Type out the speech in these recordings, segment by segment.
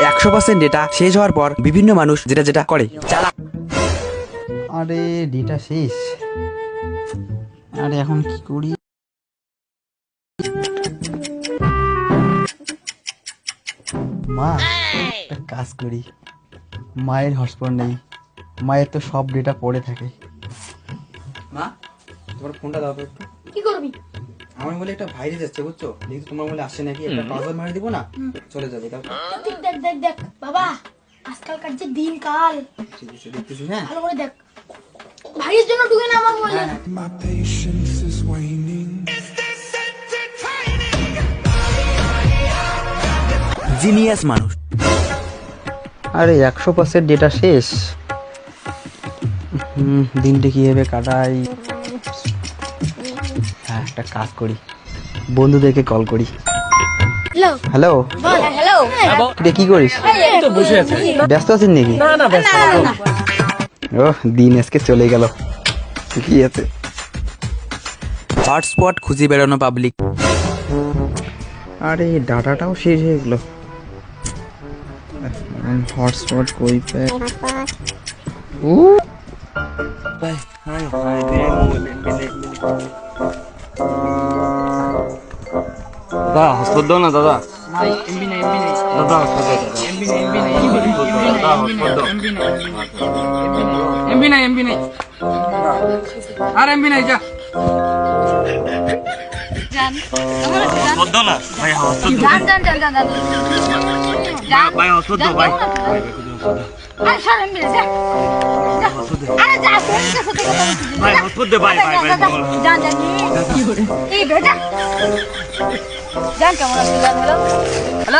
100% data শেষ হওয়ার পর বিভিন্ন মানুষ যেটা যেটা করে। আরে ডেটা শেষ, আরে এখন কি করি? মা, একটা কাজ করি, মায়ের হটস্পট নেই, মায়ের তো সব ডেটা পড়ে থাকে। মা, তোমার ফোনটা দাও তো একটু। কি করবি? আমার বলে একটা ভাইরাস যাচ্ছে, বুঝছো? দেখি তোমার বলে আসে নাকি, একটা পাসওয়ার্ড মারি দিব না, চলে যাবে। দাও দেখ দেখ দেখ দেখ বাবা, আজকালকার যে দিন কাল, ঠিক আছে, দেখতেছি। হ্যাঁ, ভালো করে দেখ, ভাইয়ের জন্য ঢুকে না আমার মোবাইলে। My patience is waning. Genius মানুষ। আরে 100% ডেটা শেষ। দিনটা কিভাবে কাটাই? হ্যাঁ, একটা কাজ করি, বন্ধুদেরকে কল করি। হ্যালো হ্যালো, হ্যালো, রে কি করিস? ব্যস্ত আছিস নাকি? ও দিন আজকে চলে গেল, কি আছে? হটস্পট খুঁজে বেড়ানো পাবলিক। আরে ডাটাটাও শেষ হয়ে গেল। হটস্পট কই পায়? দাদা হসপিটাল দাও না দাদা। দাদা এমবি নাই আর এমবি নাই যা না ভাই হসপিটাল ভাই হসপিটাল ভাই ভাই হসপিটাল ভাই ভাই জান কেমন আছে? হ্যালো হ্যালো,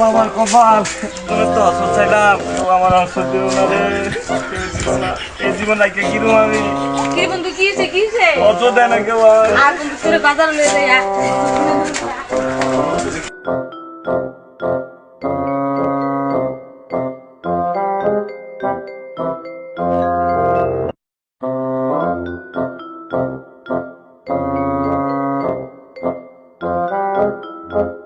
আমার কপাল, তুমি তো অসুখ চাইলাম, আমার অসুখ দিও না রে, এই জীবন রাখে কিরম আমি কি বন্ধু কি হইছে কি হইছে অসুখ দেয় না কেউ। আর বন্ধু তোরে বাজার লয়ে যাই Thank you.